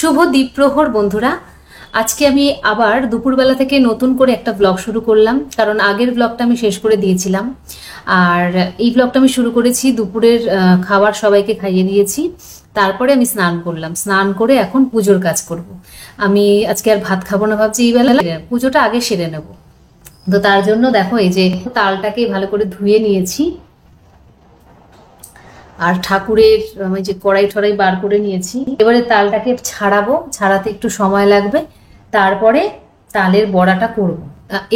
শুভ দ্বীপ্রহর বন্ধুরা। আজকে আমি আবার দুপুরবেলা থেকে নতুন করে একটা ব্লগ শুরু করলাম, কারণ আগের ব্লগটা আমি শেষ করে দিয়েছিলাম। আর এই ব্লগটা আমি শুরু করেছি দুপুরের খাবার সবাইকে খাইয়ে দিয়েছি, তারপরে আমি স্নান করলাম। স্নান করে এখন পুজোর কাজ করব। আমি আজকে আর ভাত খাবো না, ভাবছি এই বেলা পুজোটা আগে সেরে নেব। তো তার জন্য দেখো এই যে তালটাকে ভালো করে ধুয়ে নিয়েছি, আর ঠাকুরের ওই যে কড়াই টড়াই বার করে নিয়েছি। এবারে তালটাকে ছাড়াবো, ছাড়াতে একটু সময় লাগবে, তারপরে তালের বড়াটা করব।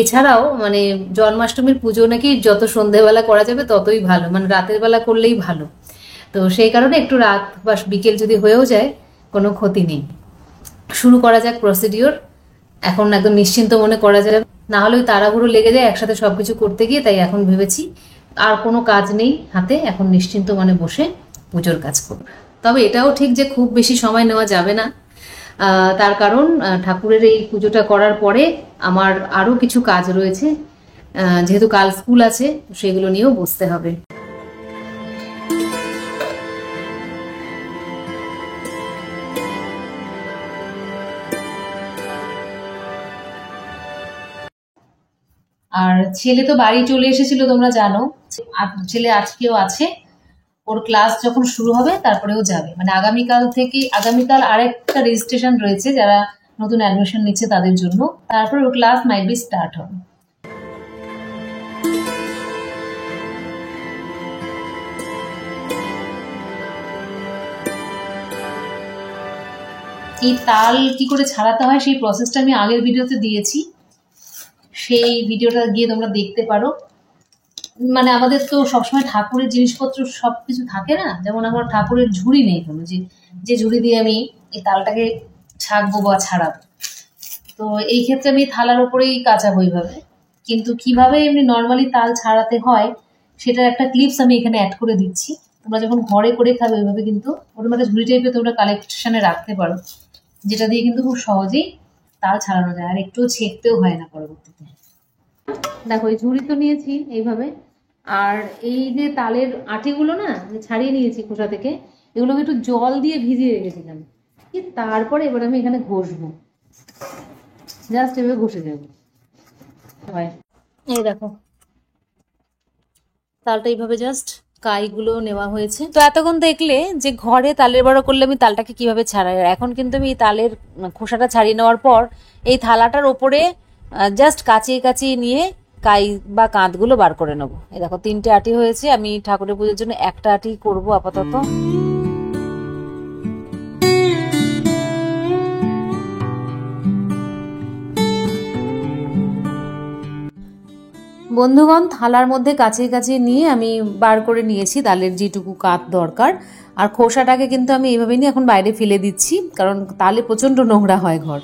এছাড়াও মানে জন্মাষ্টমীর পুজো নাকি যত সন্ধেবেলা করা যাবে ততই ভালো, মানে রাতের বেলা করলেই ভালো। তো সেই কারণে একটু রাত বা বিকেল যদি হয়েও যায় কোনো ক্ষতি নেই। শুরু করা যাক প্রসিডিওর। এখন একদম নিশ্চিন্ত মনে করা যাবে, না হলে ওই তাড়াহুড়ো লেগে যায় একসাথে সবকিছু করতে গিয়ে। তাই এখন ভেবেছি আর কোনো কাজ নেই হাতে, এখন নিশ্চিন্ত মনে বসে পুজোর কাজ করব। তবে এটাও ঠিক যে খুব বেশি সময় নেওয়া যাবে না, তার কারণ ঠাকুরের এই পুজোটা করার পরে আমার আরও কিছু কাজ রয়েছে, যেহেতু কাল স্কুল আছে সেগুলো নিয়েও বসতে হবে। আর ছেলে তো বাড়ি চলে এসেছিল, তোমরা জানো। ছেলে আজকেও আছে, ওর ক্লাস যখন শুরু হবে তারপরেও যাবে। মানে আগামীকাল আরেকটা রেজিস্ট্রেশন রয়েছে, যারা নতুন অ্যাডমিশন নিচ্ছে তাদের জন্য। তারপর ওর ক্লাস মাইট বি স্টার্ট হবে। এই তাল কি করে ছাড়াতে হয় সেই প্রসেসটা আমি আগের ভিডিওতে দিয়েছি, সেই ভিডিওটা গিয়ে তোমরা দেখতে পারো। মানে আমাদের তো সবসময় ঠাকুরের জিনিসপত্র সবকিছু থাকে না, যেমন আমার ঠাকুরের ঝুড়ি নেই কোনো, যে ঝুড়ি দিয়ে আমি এই তালটাকে ছাঁকবো বা ছাড়াবো। তো এই ক্ষেত্রে আমি থালার ওপরেই কাচাবো এইভাবে। কিন্তু কিভাবে এমনি নর্মালি তাল ছাড়াতে হয় সেটার একটা ক্লিপস আমি এখানে অ্যাড করে দিচ্ছি। তোমরা যখন ঘরে করে খাবে ওইভাবে কিন্তু ওরকম একটা ঝুড়ি টাইপের তোমরা কালেকশনে রাখতে পারো, যেটা দিয়ে কিন্তু খুব সহজেই তাল ছাড়ানো যায়, আর একটু ছেঁকতেও হয় না পরবর্তীতে। দেখো এই ঝুড়ি তো নিয়েছি এইভাবে, আর এই যে তালের আটিগুলো না ছাড়িয়ে নিয়েছি খোসা থেকে, এগুলোকে একটু জল দিয়ে ভিজিয়ে রেখেছিলাম। তারপরে এবার আমি এখানে ঘষবো, জাস্ট এভাবে ঘষে যাবো। এই দেখো তালটা এইভাবে জাস্ট কাইগুলো নেওয়া হয়েছে। তো এতক্ষণ দেখলে যে ঘরে তালের বড়া করলে আমি তালটাকে কিভাবে ছাড়াই, এখন কিন্তু আমি এই তালের খোসাটা ছাড়িয়ে নেওয়ার পর এই থালাটার ওপরে জাস্ট কাচিয়ে কাচিয়ে নিয়ে কাই বা কাঁধগুলো বার করে নেবো। এই দেখো 3টে আটি হয়েছে, আমি ঠাকুরের পুজোর জন্য একটা আটি করবো আপাতত। বন্ধুগণ, থালার মধ্যে কাচিয়ে কাচিয়ে নিয়ে আমি বার করে নিয়েছি তালের যেটুকু কাঁধ দরকার। আর খোসাটাকে কিন্তু আমি এইভাবে নিয়ে এখন বাইরে ফেলে দিচ্ছি, কারণ তালে প্রচণ্ড নোংরা হয়, ঘর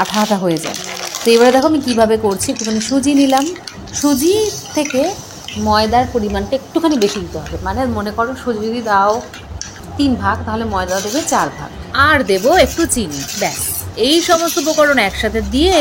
আঠা আঠা হয়ে যায়। তো এবারে দেখো আমি কীভাবে করছি। একটুখানি সুজি নিলাম, সুজি থেকে ময়দার পরিমাণটা একটুখানি বেশি দিতে হবে। মানে মনে করো সুজি যদি দাও 3 ভাগ, তাহলে ময়দা দেবে 4 ভাগ, আর দেবো একটু চিনি, ব্যাস। এই সমস্ত উপকরণ একসাথে দিয়ে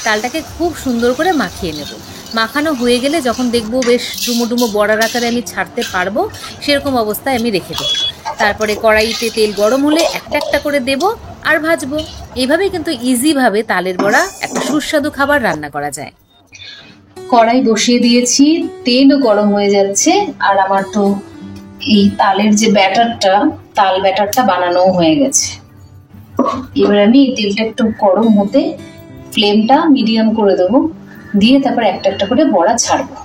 তালটাকে খুব সুন্দর করে মাখিয়ে নেব। মাখানো হয়ে গেলে যখন দেখবো বেশ ডুমো ডুমো বড়ার আকারে আমি ছাড়তে পারবো, সেরকম অবস্থায় আমি রেখে দেবো। তারপরে কড়াইতে তেল গরম হলে একটা একটা করে দেব আর ভাজবো। এইভাবেই কিন্তু ইজিভাবে তালের বড়া একটা সুস্বাদু খাবার রান্না করা যায়। কড়াই বসিয়ে দিয়েছি, তেলও গরম হয়ে যাচ্ছে, আর আমার তো এই তালের যে তাল ব্যাটারটা বানানো হয়ে গেছে। এবার আমি এই তেলটা একটু গরম হতে ফ্লেমটা মিডিয়াম করে দেবো, দিয়ে তারপর একটা একটা করে বড়া ছাড়বো।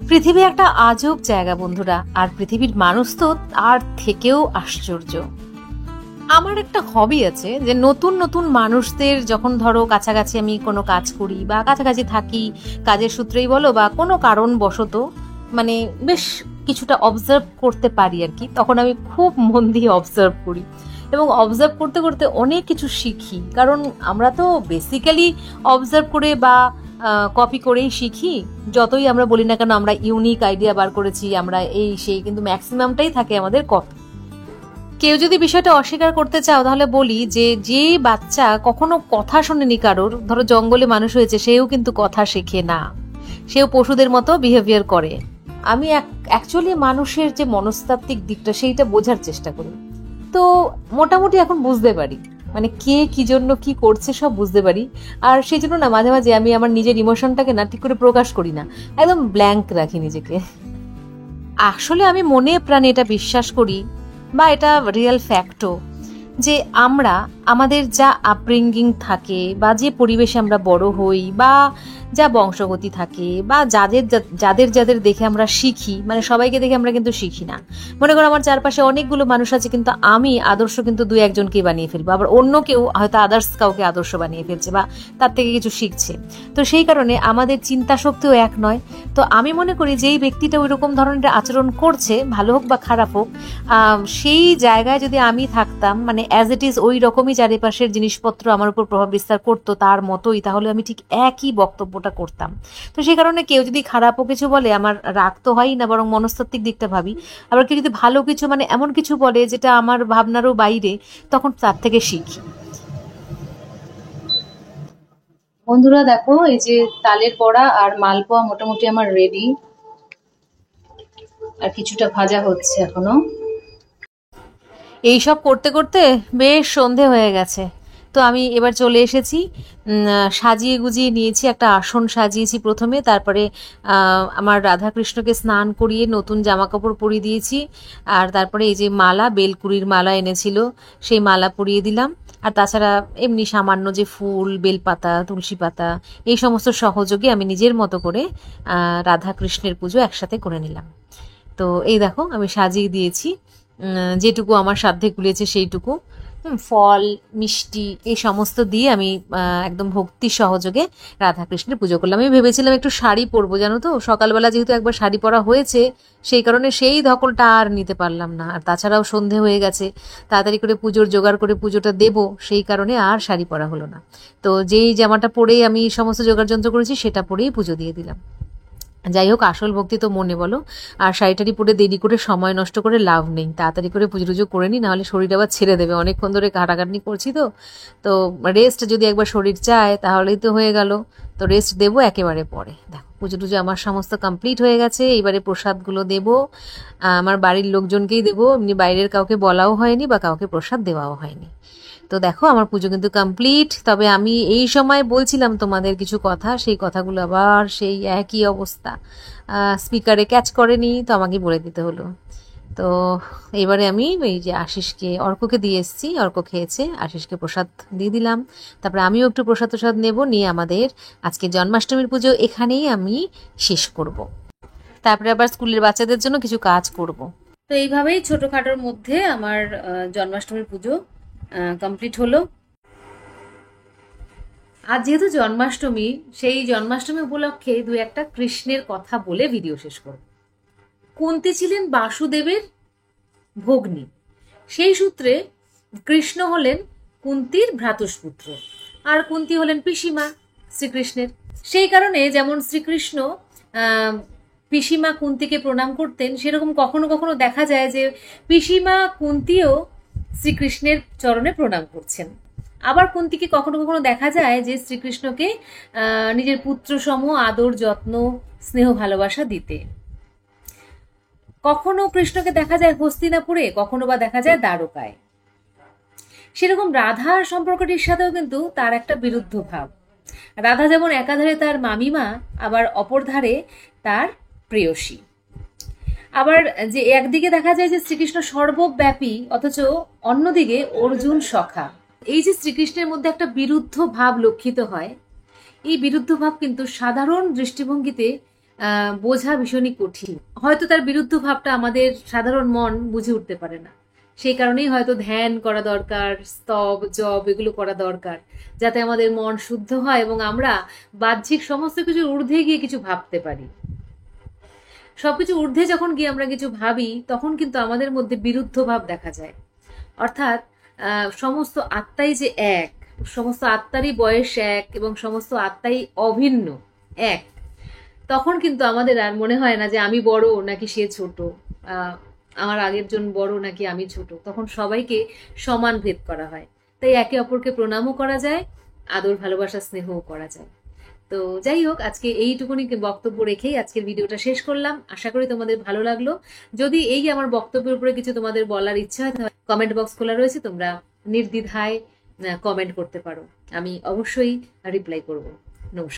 পৃথিবী একটা আজব জায়গা বন্ধুরা, আর পৃথিবীর মানুষ তো আর থেকেও আশ্চর্য। আমার একটা হবি আছে যে নতুন নতুন মানুষদের যখন ধরো কাছাকাছি আমি কোনো কাজ করি বা কাছাকাছি থাকি, কাজের সূত্রেই বলো বা কোনো কারণবশত মানে বেশ কিছুটা অবজার্ভ করতে পারি আর কি, তখন আমি খুব মন দিয়ে অবজার্ভ করি। এবং অবজার্ভ করতে করতে অনেক কিছু শিখি, কারণ আমরা তো বেসিক্যালি অবজার্ভ করে বা কপি করেই শিখি। যতই আমরা বলি না কেন আমরা ইউনিক আইডিয়া বার করেছি, আমরা এই সেই, কিন্তু ম্যাক্সিমামটাই থাকে আমাদের কপি। কেউ যদি বিষয়টা অস্বীকার করতে চাও তাহলে বলি যে বাচ্চা কখনো কথা শোনেনি কারোর, ধরো জঙ্গলে মানুষ হয়েছে, সেও কিন্তু কথা শেখে না, সেও পশুদের মতো বিহেভিয়ার করে। আমি অ্যাকচুয়ালি মানুষের যে মনস্তাত্ত্বিক দিকটা সেইটা বোঝার চেষ্টা করি, তো মোটামুটি এখন বুঝতে পারি মানে কে কি জন্য কি করছে সব বুঝতে পারি। আর সেই জন্য না মাঝে মাঝে আমি আমার নিজের ইমোশনটাকে না ঠিক করে প্রকাশ করি না, একদম ব্ল্যাঙ্ক রাখি নিজেকে। আসলে আমি মনে প্রাণে এটা বিশ্বাস করি, বা এটা রিয়েল ফ্যাক্টও, যে আমরা আমাদের যা আপব্রিঙ্গিং থাকে বা যে পরিবেশে আমরা বড় হই বা যা বংশগতি থাকে বা যাদের যাদের দেখে আমরা শিখি, মানে সবাইকে দেখে আমরা কিন্তু শিখি না। মনে করো আমার চারপাশে অনেকগুলো মানুষ আছে, কিন্তু আমি আদর্শ কিন্তু 2-1জনকেই বানিয়ে ফেলবো, আবার অন্য কেউ হয়তো আদার্স কাউকে আদর্শ বানিয়ে ফেলছে বা তার থেকে কিছু শিখছে। তো সেই কারণে আমাদের চিন্তা শক্তিও এক নয়। তো আমি মনে করি যেই ব্যক্তিটা ওই রকম ধরনের আচরণ করছে, ভালো হোক বা খারাপ হোক, সেই জায়গায় যদি আমি থাকতাম, মানে অ্যাজ ইট ইজ ওই রকমই চারিপাশের জিনিসপত্র আমার উপর প্রভাব বিস্তার করতো তার মতোই, তাহলে আমি ঠিক একই বক্তব্যটা করতাম। তো সেই কারণে কেউ যদি খারাপও কিছু বলে আমার রাগ তো হয়ই না, বরং মনস্তাত্ত্বিক দিকটা ভাবি। আবার কেউ যদি ভালো কিছু, মানে এমন কিছু বলে যেটা আমার ভাবনারও বাইরে, তখন তার থেকে শিখি। বন্ধুরা দেখো, এই যে তালের বড়া আর মালপোয়া মোটামুটি আমার রেডি, আর কিছুটা ভাজা হচ্ছে এখনো। এইসব করতে করতে বেশ সন্ধে হয়ে গেছে। তো আমি এবার চলে এসেছি, সাজিয়ে গুজিয়ে নিয়েছি, একটা আসন সাজিয়েছি প্রথমে, তারপরে আমার রাধাকৃষ্ণকে স্নান করিয়ে নতুন জামা কাপড় পরিয়ে দিয়েছি, আর তারপরে এই যে মালা, বেলকুড়ির মালা এনেছিল, সেই মালা পরিয়ে দিলাম। আর তাছাড়া এমনি সামান্য যে ফুল, বেলপাতা, তুলসী পাতা, এই সমস্ত সহযোগে আমি নিজের মতো করে রাধাকৃষ্ণের পুজো একসাথে করে নিলাম। তো এই দেখো আমি সাজিয়ে দিয়েছি, যেটুকু আমার সাধ্যে কুলিয়েছে সেইটুকু। ফল, মিষ্টি এই সমস্ত দিয়ে আমি একদম ভক্তি সহযোগে রাধাকৃষ্ণের পুজো করলাম। আমি ভেবেছিলাম একটু শাড়ি পরবো, জানো তো, সকালবেলা যেহেতু একবার শাড়ি পরা হয়েছে, সেই কারণে সেই ধকলটা আর নিতে পারলাম না। আর তাছাড়াও সন্ধে হয়ে গেছে, তাড়াতাড়ি করে পুজোর জোগাড় করে পুজোটা দেব, সেই কারণে আর শাড়ি পরা হলো না। তো যেই জামাটা পরেই আমি সমস্ত জোগাড় যন্ত্র করেছি সেটা পরেই পুজো দিয়ে দিলাম। যাই হোক, আসল ভক্তি তো মনে, বলো। আর শাড়িটারি পরে দেরি করে সময় নষ্ট করে লাভ নেই, তাড়াতাড়ি করে পুজো টুজো করে নিই, নাহলে শরীর আবার ছেড়ে দেবে। অনেকক্ষণ ধরে কাটাকাটনি করছি, তো রেস্ট যদি একবার শরীর চায় তাহলেই তো হয়ে গেল। তো রেস্ট দেবো একেবারে পরে। দেখো পুজো টুজো আমার সমস্ত কমপ্লিট হয়ে গেছে, এবারে প্রসাদগুলো দেবো, আমার বাড়ির লোকজনকেই দেবো, এমনি বাইরের কাউকে বলাও হয়নি বা কাউকে প্রসাদ দেওয়াও হয়নি। তো দেখো আমার পুজো কিন্তু কমপ্লিট। তবে আমি এই সময় বলছিলাম তোমাদের কিছু কথা, সেই কথাগুলো আবার সেই একই অবস্থা, স্পিকারে ক্যাচ করেনি, তো আমাকে বলে দিতে হলো। তো এবারে আমি এই যে আশিসকে, অর্ককে দিয়ে এসেছি, অর্ক খেয়েছে, আশিসকে প্রসাদ দিয়ে দিলাম। তারপরে আমিও একটু প্রসাদ প্রসাদ নেব, নিয়ে আমাদের আজকে জন্মাষ্টমীর পুজো এখানেই আমি শেষ করব। তারপরে আবার স্কুলের বাচ্চাদের জন্য কিছু কাজ করব। তো এইভাবেই ছোটখাটোর মধ্যে আমার জন্মাষ্টমীর পুজো কমপ্লিট হলো। আর যেহেতু জন্মাষ্টমী, সেই জন্মাষ্টমী উপলক্ষে দু একটা কৃষ্ণের কথা বলে ভিডিও শেষ করব। কুন্তী ছিলেন বাসুদেবের ভগ্নী, সেই সূত্রে কৃষ্ণ হলেন কুন্তীর ভ্রাতুষ্পুত্র, আর কুন্তী হলেন পিসিমা শ্রীকৃষ্ণের। সেই কারণে যেমন শ্রীকৃষ্ণ পিসিমা কুন্তীকে প্রণাম করতেন, সেরকম কখনো কখনো দেখা যায় যে পিসিমা কুন্তীও শ্রীকৃষ্ণের চরণে প্রণাম করছেন। আবার কুন্তীকে কখনো কখনো দেখা যায় যে শ্রীকৃষ্ণকে নিজের পুত্র সম আদর, যত্ন, স্নেহ, ভালোবাসা দিতে। কখনো কৃষ্ণকে দেখা যায় হস্তিনাপুরে, কখনো বা দেখা যায় দ্বারকায়। সেরকম রাধার সম্পর্কটির সাথেও কিন্তু তার একটা বিরুদ্ধ ভাব। রাধা যেমন একাধারে তার মামিমা, আবার অপর ধারে তার প্রেয়সী। আবার যে একদিকে দেখা যায় যে শ্রীকৃষ্ণ সর্বব্যাপী, অথচ অন্যদিকে অর্জুন সখা। এই যে শ্রীকৃষ্ণের মধ্যে একটা বিরুদ্ধ ভাব লক্ষিত হয়, এই বিরুদ্ধ ভাব কিন্তু সাধারণ দৃষ্টিভঙ্গিতে বোঝা ভীষণই কঠিন। হয়তো তার বিরুদ্ধ ভাবটা আমাদের সাধারণ মন বুঝে উঠতে পারে না, সেই কারণেই হয়তো ধ্যান করা দরকার, স্তব, জপ এগুলো করা দরকার, যাতে আমাদের মন শুদ্ধ হয় এবং আমরা বাহ্যিক সমস্ত কিছুর ঊর্ধ্বে গিয়ে কিছু ভাবতে পারি। সবকিছু ঊর্ধ্বে যখন গিয়ে আমরা কিছু ভাবি, তখন কিন্তু আমাদের মধ্যে বিরুদ্ধ ভাব দেখা যায়। অর্থাৎ সমস্ত আত্মাই যে এক, সমস্ত আত্মারই বয়স এক এবং সমস্ত আত্মাই অভিন্ন, এক, তখন কিন্তু আমাদের আর মনে হয় না যে আমি বড় নাকি সে ছোট, আমার আগের জন বড় নাকি আমি ছোট, তখন সবাইকে সমান ভেদ করা হয়। তাই একে অপরকে প্রণামও করা যায়, আদর ভালোবাসা স্নেহও করা যায়। তো যাই হোক, আজকে এইটুকুনি বক্তব্য রেখেই আজকের ভিডিওটা শেষ করলাম। আশা করি তোমাদের ভালো লাগলো। যদি এই আমার বক্তব্যের উপরে কিছু তোমাদের বলার ইচ্ছা হয়, তাহলে কমেন্ট বক্স খোলা রয়েছে, তোমরা নির্দ্বিধায় কমেন্ট করতে পারো, আমি অবশ্যই রিপ্লাই করব। নমস্কার।